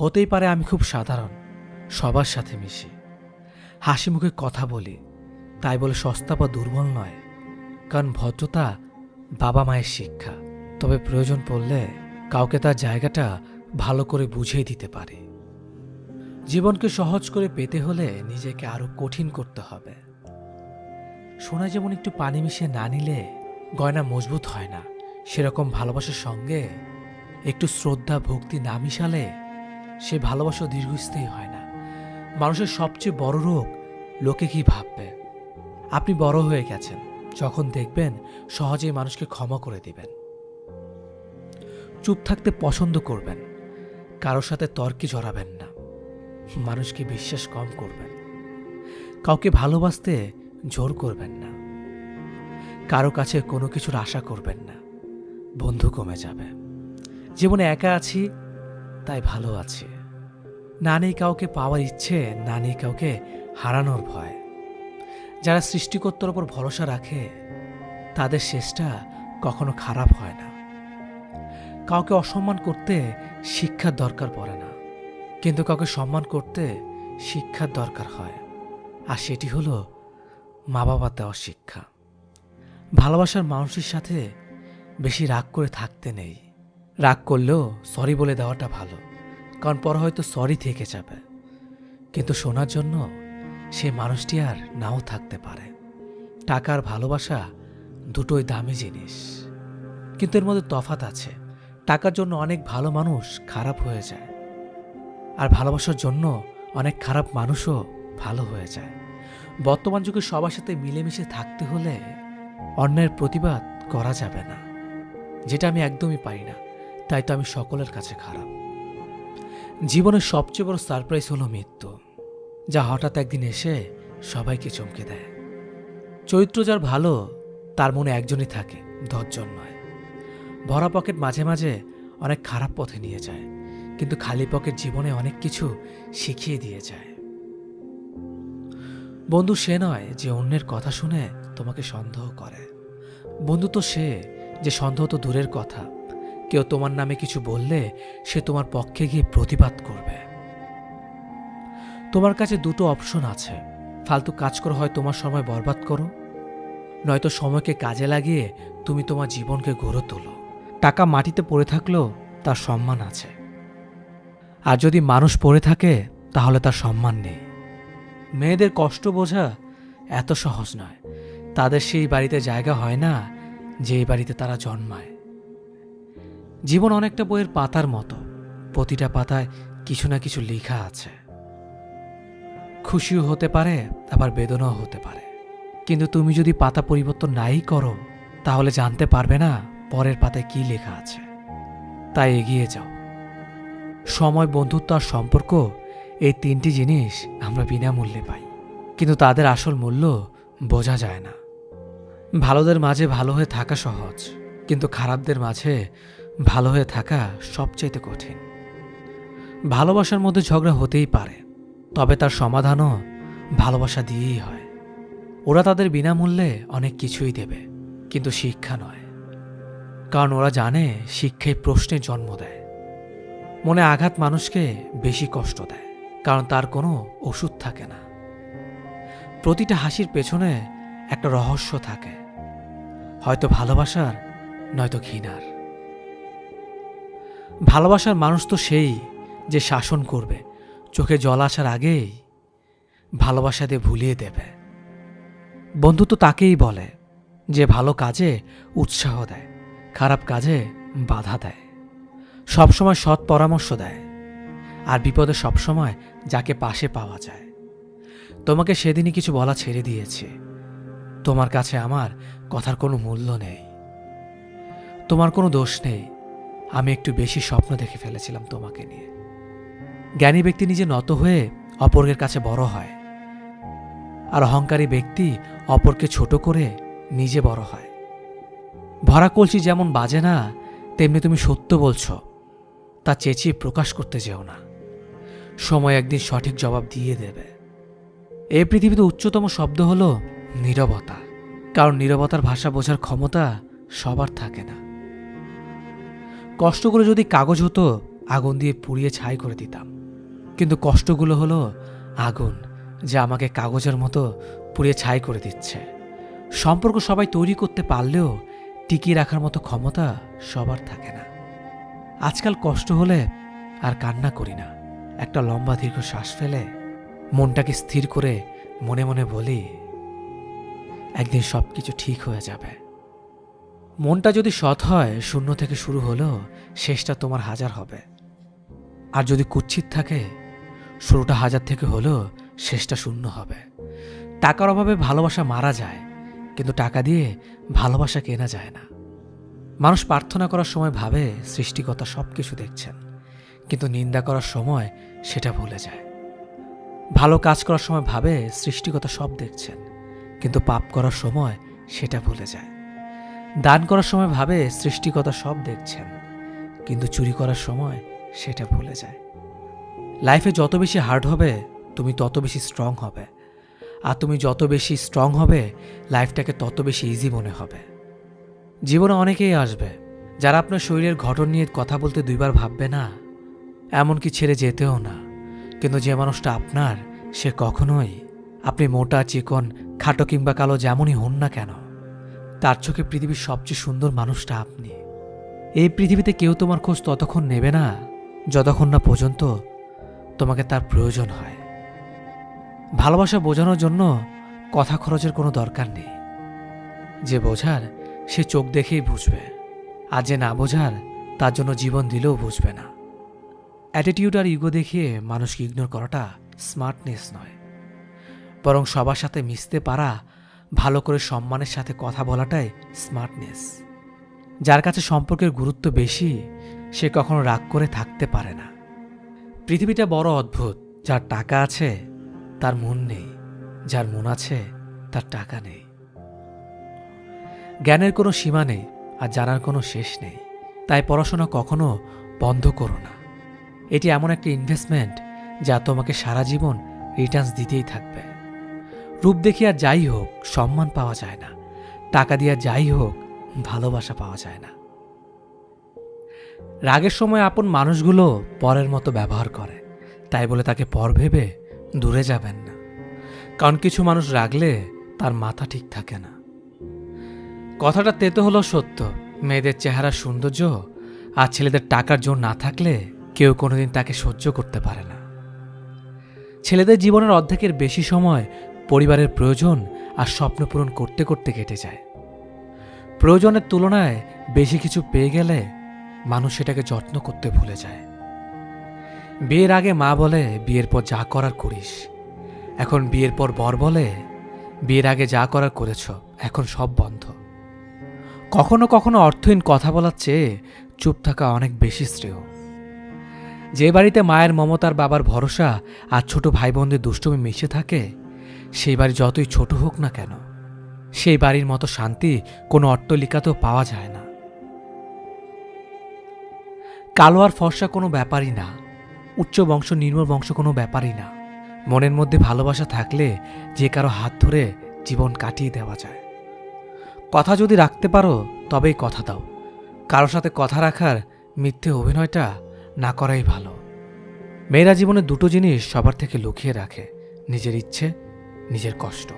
হতেই পারে আমি খুব সাধারণ, সবার সাথে মিশি, হাসি মুখে কথা বলি, তাই বলে সস্তা বা দুর্বল নয়। কারণ ভদ্রতা বাবা মায়ের শিক্ষা। তবে প্রয়োজন পড়লে কাউকে তার জায়গাটা ভালো করে বুঝিয়ে দিতে পারে। জীবনকে সহজ করে পেতে হলে নিজেকে আরো কঠিন করতে হবে। সোনা যেমন একটু পানি মিশিয়ে না নিলে গয়না মজবুত হয় না, সেরকম ভালোবাসার সঙ্গে একটু শ্রদ্ধা ভক্তি না মিশালে সে ভালোবাসা দীর্ঘস্থায়ী হয় না। মানুষের সবচেয়ে বড় রোগ লোকে কি ভাববে। আপনি বড় হয়ে গেছেন যখন দেখবেন সহজেই মানুষকে ক্ষমা করে দিবেন, চুপ থাকতে পছন্দ করবেন, কারোর সাথে তর্কে জড়াবেন না, মানুষকে বিশ্বাস কম করবেন, কাউকে ভালোবাসতে জোর করবেন না, কারো কাছে কোনো কিছুর আশা করবেন না, বন্ধু কমে যাবে। জীবনে একা আছি তাই ভালো আছি, না নেই কাউকে পাওয়ার ইচ্ছে, না নেই কাউকে হারানোর ভয়। যারা সৃষ্টিকর্তার ওপর ভরসা রাখে তাদের শেষটা কখনো খারাপ হয় না। কাউকে অসম্মান করতে শিক্ষার দরকার পড়ে না, কিন্তু কাউকে সম্মান করতে শিক্ষার দরকার হয়, আর সেটি হলো মা বাবার দেওয়া শিক্ষা। ভালোবাসার মানুষের সাথে বেশি রাগ করে থাকতে নেই। রাগ করলেও সরি বলে দেওয়াটা ভালো, কারণ পরে হয়তো সরি থেকে যাবে, কিন্তু শোনার জন্য সে মানুষটি আর নাও থাকতে পারে। টাকার ভালোবাসা দুটোই দামি জিনিস, কিন্তু এর মধ্যে তফাৎ আছে। টাকার জন্য অনেক ভালো মানুষ খারাপ হয়ে যায়, আর ভালোবাসার জন্য অনেক খারাপ মানুষও ভালো হয়ে যায়। বর্তমান যুগে সবার সাথে মিলেমিশে থাকতে হলে অন্যের প্রতিবাদ করা যাবে না, যেটা আমি একদমই পারি না, তাই তো আমি সকলের কাছে খারাপ। জীবনের সবচেয়ে বড় সারপ্রাইজ হলো মৃত্যু, যা হঠাৎ একদিন এসে সবাইকে চমকে দেয়। চরিত্র যার ভালো তার মনে একজনই থাকে, 10 জন নয়। ভরা পকেট মাঝে মাঝে অনেক খারাপ পথে নিয়ে যায়, কিন্তু খালি পকেট জীবনে অনেক কিছু শিখিয়ে দিয়ে যায়। বন্ধু সে নয় যে অন্যের কথা শুনে তোমাকে সন্দেহ করে, বন্ধু তো সে যে সন্দেহ তো দূরের কথা, কেউ তোমার নামে কিছু বললে সে তোমার পক্ষে গিয়ে প্রতিবাদ করবে। তোমার কাছে দুটো অপশন আছে, ফালতু কাজ করে হয় তোমার সময় বরবাদ করো, নয়তো সময়কে কাজে লাগিয়ে তুমি তোমার জীবনকে গড়ে তোলো। টাকা মাটিতে পড়ে থাকলেও তার সম্মান আছে, আর যদি মানুষ পড়ে থাকে তাহলে তার সম্মান নেই। মেয়েদের কষ্ট বোঝা এত সহজ নয়, তাদের সেই বাড়িতে জায়গা হয় না যেই বাড়িতে তারা জন্মায়। জীবন অনেকটা বইয়ের পাতার মতো, প্রতিটা পাতায় কিছু না কিছু লেখা আছে। খুশিও হতে পারে, আবার বেদনাও হতে পারে, কিন্তু তুমি যদি পাতা পরিবর্তন নাই করো তাহলে জানতে পারবে না পরের পাতায় কি লেখা আছে। তাই এগিয়ে যাও। সময়, বন্ধুত্ব আর সম্পর্ক, এই 3টি জিনিস আমরা বিনামূল্যে পাই, কিন্তু তাদের আসল মূল্য বোঝা যায় না। ভালোদের মাঝে ভালো হয়ে থাকা সহজ, কিন্তু খারাপদের মাঝে ভালো হয়ে থাকা সবচাইতে কঠিন। ভালোবাসার মধ্যে ঝগড়া হতেই পারে, তবে তার সমাধানও ভালোবাসা দিয়েই হয়। ওরা তাদের বিনামূল্যে অনেক কিছুই দেবে, কিন্তু শিক্ষা নয়, কারণ ওরা জানে শিক্ষাই প্রশ্নের জন্ম দেয়। মনে আঘাত মানুষকে বেশি কষ্ট দেয়, কারণ তার কোনো ওষুধ থাকে না। প্রতিটা হাসির পেছনে একটা রহস্য থাকে, হয়তো ভালোবাসার, নয়তো ঘৃণার। ভালোবাসার মানুষ তো সেই যে শাসন করবে, চোখে জল আসার আগেই ভালোবাসা দিয়ে ভুলিয়ে দেবে। বন্ধু তো তাকেই বলে যে ভালো কাজে উৎসাহ দেয়, খারাপ কাজে বাধা দেয়, সবসময় সৎ পরামর্শ দেয়, আর বিপদে সবসময় যাকে পাশে পাওয়া যায়। তোমাকে সেদিনই কিছু বলা ছেড়ে দিয়েছি, তোমার কাছে আমার কথার কোনো মূল্য নেই। তোমার কোনো দোষ নেই, আমি একটু বেশি স্বপ্ন দেখে ফেলেছিলাম তোমাকে নিয়ে। জ্ঞানী ব্যক্তি নিজে নত হয়ে অপরের কাছে বড় হয়, আর অহংকারী ব্যক্তি অপরকে ছোট করে নিজে বড় হয়। ভরা কলসি যেমন বাজে না, তেমনি তুমি সত্য বলছো তা চেঁচিয়ে প্রকাশ করতে যেও না। সময় একদিন সঠিক জবাব দিয়ে দেবে। এই পৃথিবীতে উচ্চতম শব্দ হলো নীরবতা, কারণ নীরবতার ভাষা বোঝার ক্ষমতা সবার থাকে না। কষ্ট করে যদি কাগজ হতো, আগুন দিয়ে পুড়িয়ে ছাই করে দিতাম। কিন্তু কষ্টগুলো হলো আগুন, যা আমাকে কাগজের মতো পুড়িয়ে ছাই করে দিচ্ছে। সম্পর্ক সবাই তৈরি করতে পারলেও টিকিয়ে রাখার মতো ক্ষমতা সবার থাকে না। আজকাল কষ্ট হলে আর কান্না করি না, একটা লম্বা দীর্ঘ শ্বাস ফেলে মনটাকে স্থির করে মনে মনে বলি, একদিন সবকিছু ঠিক হয়ে যাবে। মনটা যদি সৎ হয়, শূন্য থেকে শুরু হলেও শেষটা তোমার হাজার হবে। আর যদি কুৎসিত থাকে, শুরুটা হাজার থেকে হলেও শেষটা শূন্য হবে। টাকার অভাবে ভালোবাসা মারা যায়, কিন্তু টাকা দিয়ে ভালোবাসা কেনা যায় না। মানুষ প্রার্থনা করার সময় ভাবে সৃষ্টিকর্তা সব কিছু দেখছেন, কিন্তু নিন্দা করার সময় সেটা ভুলে যায়। ভালো কাজ করার সময় ভাবে সৃষ্টিকর্তা সব দেখছেন, কিন্তু পাপ করার সময় সেটা ভুলে যায়। দান করার সময় ভাবে সৃষ্টিকর্তা সব দেখছেন, কিন্তু চুরি করার সময় সেটা ভুলে যায়। লাইফে যত বেশি হার্ড হবে, তুমি তত বেশি স্ট্রং হবে। আর তুমি যত বেশি স্ট্রং হবে, লাইফটাকে তত বেশি ইজি মনে হবে। জীবনে অনেকেই আসবে যারা আপনার শরীরের গঠন নিয়ে কথা বলতে দুইবার ভাববে না, এমনকি ছেড়ে যেতেও না। কিন্তু যে মানুষটা আপনার, সে কখনোই, আপনি মোটা, চিকন, খাটো কিংবা কালো যেমনই হন না কেন, তার চোখে পৃথিবীর সবচেয়ে সুন্দর মানুষটা আপনি। এই পৃথিবীতে কেউ তোমার খোঁজ ততক্ষণ নেবে না যতক্ষণ না পর্যন্ত তোমাকে তার প্রয়োজন হয়। ভালোবাসা বোঝানোর জন্য কথা খরচের কোনো দরকার নেই। যে বোঝার, সে চোখ দেখেই বুঝবে। আর যে না বোঝার, তার জন্য জীবন দিলেও বুঝবে না। অ্যাটিটিউড আর ইগো দেখিয়ে মানুষকে ইগনোর করাটা স্মার্টনেস নয়, বরং সবার সাথে মিশতে পারা, ভালো করে সম্মানের সাথে কথা বলাটাই স্মার্টনেস। যার কাছে সম্পর্কের গুরুত্ব বেশি, সে কখনো রাগ করে থাকতে পারে না। পৃথিবীটা বড় অদ্ভুত। যার টাকা আছে তার মন নেই, যার মন আছে তার টাকা নেই। জ্ঞানের কোনো সীমা নেই, আর জানার কোনো শেষ নেই। তাই পড়াশোনা কখনো বন্ধ করো না। এটি এমন একটা ইনভেস্টমেন্ট যা তোমাকে সারা জীবন রিটার্নস দিতেই থাকবে। রূপ দেখিয়ে আর যাই হোক সম্মান পাওয়া যায় না, টাকা দিয়ে যাই হোক ভালোবাসা পাওয়া যায় না। রাগের সময় আপন মানুষগুলো পরের মতো ব্যবহার করে, তাই বলে তাকে পর ভেবে দূরে যাবেন না। কারণ কিছু মানুষ রাগলে তার মাথা ঠিক থাকে না। কথাটা তেতো হলো সত্য। মেয়েদের চেহারা সৌন্দর্য আর ছেলেদের টাকার জোর না থাকলে কেউ কোনোদিন তাকে সহ্য করতে পারে না। ছেলেদের জীবনের অর্ধেকের বেশি সময় পরিবারের প্রয়োজন আর স্বপ্ন পূরণ করতে করতে কেটে যায়। প্রয়োজনের তুলনায় বেশি কিছু পেয়ে গেলে মানুষ সেটাকে যত্ন করতে ভুলে যায়। বিয়ের আগে মা বলে বিয়ের পর যা করার করিস, এখন বিয়ের পর বর বলে বিয়ের আগে যা করার করেছ, এখন সব বন্ধ। কখনো কখনো অর্থহীন কথা বলার চেয়ে চুপ থাকা অনেক বেশি শ্রেয়। যে বাড়িতে মায়ের মমতার, বাবার ভরসা আর ছোট ভাই বোনদের দুষ্টুমি মিশে থাকে, সেই বাড়ি যতই ছোট হোক না কেন, সেই বাড়ির মতো শান্তি কোনো অট্টালিকাতেও পাওয়া যায় না। কালো আর ফর্সা কোনো ব্যাপারই না, উচ্চ বংশ নিম্ন বংশ কোনো ব্যাপারই না। মনের মধ্যে ভালোবাসা থাকলে যে কারো হাত ধরে জীবন কাটিয়ে দেওয়া যায়। কথা যদি রাখতে পারো তবেই কথা দাও। কারো সাথে কথা রাখার মিথ্যে অভিনয়টা না করাই ভালো। মেয়েরা জীবনে দুটো জিনিস সবার থেকে লুকিয়ে রাখে, নিজের ইচ্ছে, নিজের কষ্ট।